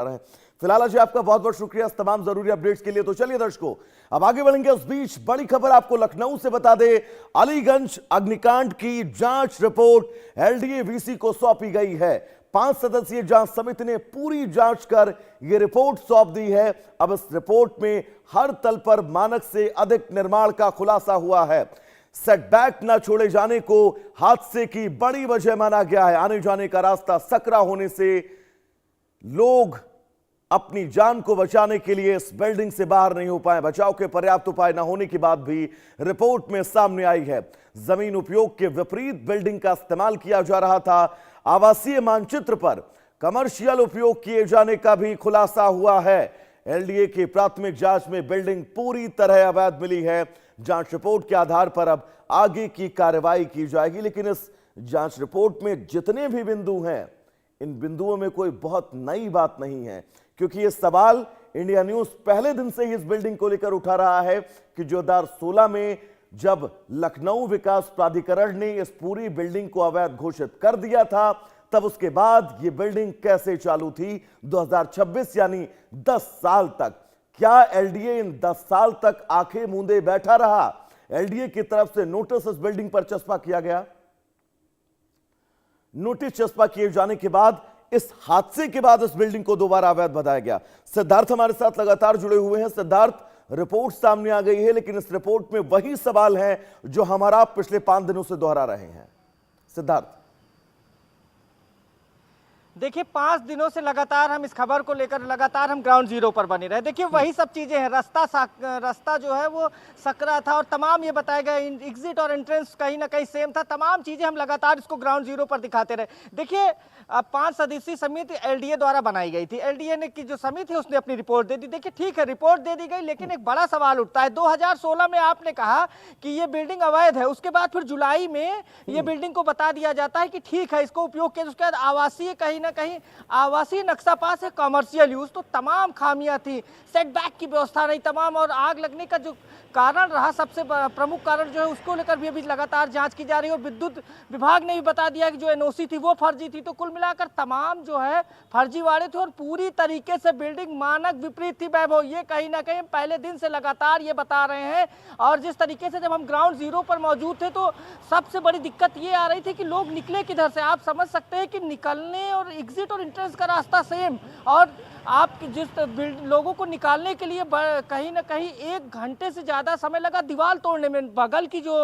रहे हैं। फिलहाल जी आपका बहुत बहुत शुक्रिया इस तमाम जरूरी अपडेट्स के लिए। तो चलिए दर्शकों, अब आगे बढ़ेंगे। उस बीच बड़ी खबर आपको लखनऊ से बता दे, अलीगंज अग्निकांड की जांच रिपोर्ट एलडीए वीसी को सौंपी गई है। 5 सदस्यीय जांच समिति ने पूरी जांच कर यह रिपोर्ट सौंप दी है। अब इस रिपोर्ट में हर तल पर मानक से अधिक निर्माण का खुलासा हुआ है। सेटबैक न छोड़े जाने को हादसे की बड़ी वजह माना गया है। आने जाने का रास्ता सकरा होने से लोग अपनी जान को बचाने के लिए इस बिल्डिंग से बाहर नहीं हो पाए। बचाव के पर्याप्त उपाय न होने की बात भी रिपोर्ट में सामने आई है। जमीन उपयोग के विपरीत बिल्डिंग का इस्तेमाल किया जा रहा था। आवासीय मानचित्र पर कमर्शियल उपयोग किए जाने का भी खुलासा हुआ है। एलडीए की प्राथमिक जांच में बिल्डिंग पूरी तरह अवैध मिली है। जांच रिपोर्ट के आधार पर अब आगे की कार्रवाई की जाएगी। लेकिन इस जांच रिपोर्ट में जितने भी बिंदु हैं, इन बिंदुओं में कोई बहुत नई बात नहीं है, क्योंकि यह सवाल इंडिया न्यूज पहले दिन से ही इस बिल्डिंग को लेकर उठा रहा है कि 2016 में जब लखनऊ विकास प्राधिकरण ने इस पूरी बिल्डिंग को अवैध घोषित कर दिया था, तब उसके बाद यह बिल्डिंग कैसे चालू थी 2026 यानी 10 साल तक। क्या एलडीए इन 10 साल तक आंखें मूंदे बैठा रहा? एलडीए की तरफ से नोटिस इस बिल्डिंग पर चस्पा किया गया। नोटिस चस्पा किए जाने के बाद इस हादसे के बाद इस बिल्डिंग को दोबारा अवैध बताया गया। सिद्धार्थ हमारे साथ लगातार जुड़े हुए हैं। सिद्धार्थ, रिपोर्ट सामने आ गई है, लेकिन इस रिपोर्ट में वही सवाल हैं जो हमारा पिछले 5 दिनों से दोहरा रहे हैं। सिद्धार्थ, देखिए 5 दिनों से लगातार हम इस खबर को लेकर लगातार हम ग्राउंड जीरो पर बने रहे। देखिए वही सब चीजें हैं। रास्ता जो है वो सकरा था और तमाम ये बताया गया एग्जिट और एंट्रेंस कहीं ना कहीं सेम था। तमाम चीजें हम लगातार इसको ग्राउंड जीरो पर दिखाते रहे। देखिए 5 सदस्यीय समिति एलडीए द्वारा बनाई गई थी। एलडीए ने की जो समिति है उसने अपनी रिपोर्ट दे दी। देखिए ठीक है, रिपोर्ट दे दी गई, लेकिन एक बड़ा सवाल उठता है। 2016 में आपने कहा कि ये बिल्डिंग अवैध है, उसके बाद फिर जुलाई में ये बिल्डिंग को बता दिया जाता है कि ठीक है इसको उपयोग किया। उसके बाद आवासीय कहीं ना कहीं आवासीय नक्शा पास है, कमर्शियल यूज, तो तमाम खामियां थी। सेटबैक की व्यवस्था नहीं, तमाम, और आग लगने का जो कारण रहा सबसे प्रमुख कारण जो है उसको लेकर भी अभी लगातार जांच की जा रही है। और विद्युत विभाग ने भी बता दिया कि जो एनओसी थी वो फर्जी थी। तो कुल मिलाकर तमाम जो है फर्जीवाड़े थे और पूरी तरीके से बिल्डिंग मानक विपरीत थी। वैभव, ये कहीं ना कहीं पहले दिन से लगातार ये बता रहे हैं। और जिस तरीके से जब हम ग्राउंड जीरो पर मौजूद थे तो सबसे बड़ी दिक्कत ये आ रही थी कि लोग निकले किधर से। आप समझ सकते हैं कि निकलने और एग्जिट और एंट्रेंस का रास्ता सेम, और आप जिस लोगों को निकालने के लिए कहीं ना कहीं 1 घंटे से ज्यादा समय लगा दीवार तोड़ने में। बगल की जो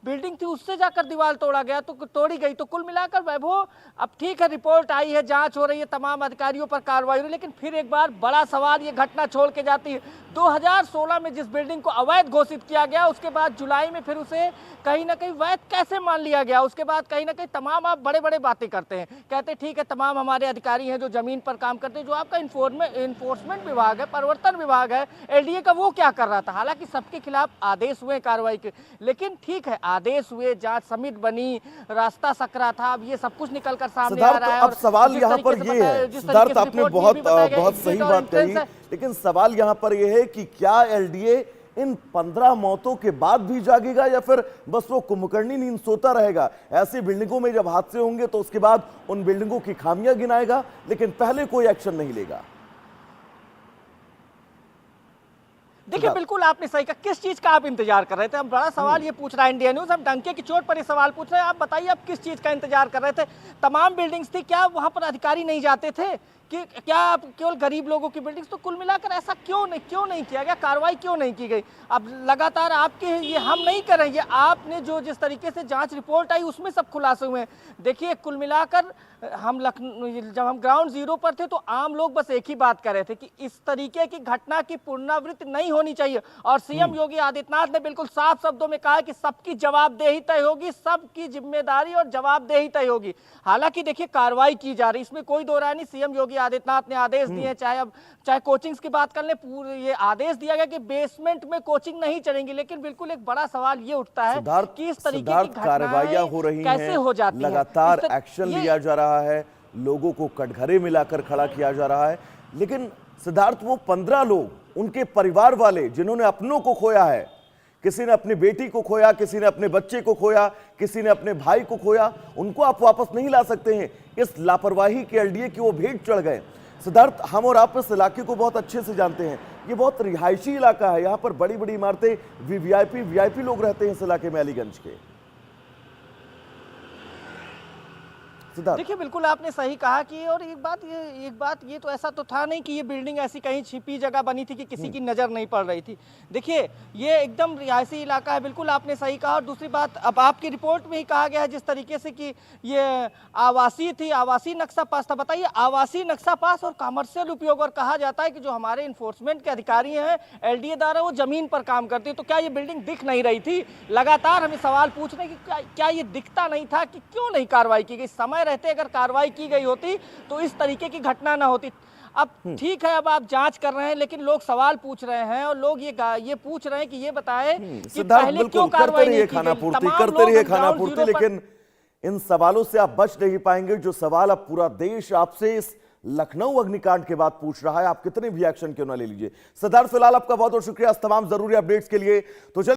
बिल्डिंग थी उससे जाकर दीवार तोड़ा गया, तो तोड़ी गई। तो कुल मिलाकर वैभव, अब ठीक है रिपोर्ट आई है, जांच हो रही है, तमाम अधिकारियों पर कार्रवाई हो रही है, लेकिन फिर एक बार बड़ा सवाल ये घटना छोड़ के जाती है। 2016 में जिस बिल्डिंग को अवैध घोषित किया गया, उसके बाद जुलाई में फिर उसे कहीं ना कहीं वैध कैसे मान लिया गया? उसके बाद कहीं ना कहीं तमाम आप बड़े बड़े बातें करते हैं, कहते हैं ठीक है तमाम हमारे अधिकारी हैं जो जमीन पर काम करते हैं, जो आपका इन्फोर्समेंट विभाग है, प्रवर्तन विभाग है, एलडीए का, वो क्या कर रहा था? हालांकि सबके खिलाफ आदेश हुए कार्रवाई के, लेकिन ठीक है आदेश हुए, जांच समिति बनी, रास्ता सकरा था, अब ये सब कुछ निकल कर सामने आ रहा है। अब सवाल यहाँ पर ये है, सिद्धार्थ आपने बहुत सही बात कही, लेकिन सवाल यहाँ पर यह है कि क्या एलडीए इन 15 मौतों के बाद भी जागेगा या फिर बस वो कुंभकर्णी नींद सोता रहेगा? ऐसी बिल्डिंगों में जब हादसे होंगे तो उसके बाद उन बिल्डिंगों की खामियां गिनाएगा, लेकिन पहले कोई एक्शन नहीं लेगा। देखिए बिल्कुल आपने सही कहा। किस चीज का आप इंतजार कर रहे थे? हम बड़ा सवाल ये पूछ रहा है इंडिया न्यूज, हम डंके की चोट पर ये सवाल पूछ रहे हैं। आप बताइए आप किस चीज का इंतजार कर रहे थे? तमाम बिल्डिंग्स थी, क्या वहां पर अधिकारी नहीं जाते थे कि क्या आप केवल गरीब लोगों की बिल्डिंग्स? तो कुल मिलाकर ऐसा क्यों नहीं किया गया? कार्रवाई क्यों नहीं की गई? अब लगातार आपके ये हम नहीं कर रहे हैं, ये आपने जो जिस तरीके से जांच रिपोर्ट आई उसमें सब खुलासे हुए हैं। देखिए कुल मिलाकर हम जब हम ग्राउंड जीरो पर थे तो आम लोग बस एक ही बात कर रहे थे कि इस तरीके की घटना की पुनरावृत्ति नहीं होनी चाहिए। और सीएम योगी आदित्यनाथ ने बिल्कुल साफ शब्दों में कहा कि सबकी जवाबदेही तय होगी, सबकी जिम्मेदारी और जवाबदेही तय होगी। हालांकि देखिए कार्रवाई की जा रही, इसमें कोई दो राय नहीं। सीएम योगी आदित्यनाथ ने आदेश दिए, चाहे कोचिंग्स की बात कर ले, पूरे ये आदेश दिया गया कि बेसमेंट में कोचिंग नहीं चलेंगी। लेकिन बिल्कुल एक बड़ा सवाल ये उठता है कि इस तरीके की कार्रवाइयां हो रही कैसे हो जाती है? लगातार एक्शन लिया जा रहा है, लोगों को कटघरे में लाकर खड़ा किया जा रहा है, लेकिन सिद्धार्थ वो 15 लोग, उनके परिवार वाले जिन्होंने अपनों को खोया है, किसी ने अपनी बेटी को खोया, किसी ने अपने बच्चे को खोया, किसी ने अपने भाई को खोया, उनको आप वापस नहीं ला सकते हैं। इस लापरवाही के एलडीए की वो भेंट चढ़ गए। सिद्धार्थ, हम और आप इस इलाके को बहुत अच्छे से जानते हैं। ये बहुत रिहायशी इलाका है, यहाँ पर बड़ी बड़ी इमारतें, वीआईपी लोग रहते हैं इस इलाके में अलीगंज के। सिद्धार्थ, देखिए बिल्कुल आपने सही कहा कि और एक बात ये तो ऐसा तो था नहीं कि ये बिल्डिंग ऐसी कहीं छिपी जगह बनी थी कि किसी की नज़र नहीं पड़ रही थी। देखिए ये एकदम रिहायशी इलाका है, बिल्कुल आपने सही कहा। और दूसरी बात, अब आपकी रिपोर्ट में ही कहा गया है जिस तरीके से कि ये आवासीय थी, आवासीय नक्शा पास था। बताइए, आवासीय नक्शा पास और कमर्शियल उपयोग, और कहा जाता है कि जो हमारे इन्फोर्समेंट के अधिकारी हैं, एलडीए द्वारा, वो जमीन पर काम करते हैं। तो क्या ये बिल्डिंग दिख नहीं रही थी? लगातार हमें सवाल पूछ रहे हैं कि क्या ये दिखता नहीं था कि क्यों नहीं कार्रवाई की गई? समय रहते अगर कार्रवाई की गई होती तो इस तरीके की घटना ना होती। अब ठीक है, अब आप जांच कर रहे हैं, लेकिन लोग सवाल पूछ रहे हैं और लोग ये पूछ रहे हैं कि ये बताएं कि सिद्धार्थ, पहले बिल्कुल क्यों कार्रवाई नहीं की खाना गई? पूर्ति तमाम करते लोग रहिए, हम खाना ग्राउंड पूर्ति, जीरो पर- लेकिन इन सवालों से आप बच नहीं पाएंगे जो सवाल अब पूरा देश आपसे इस लखनऊ अग्निकांड के बाद पूछ रहा है। आप कितने भी एक्शन क्यों ना ले लीजिए। सिद्धार्थ, फिलहाल आपका बहुत बहुत शुक्रिया इस तमाम जरूरी अपडेट्स के लिए। तो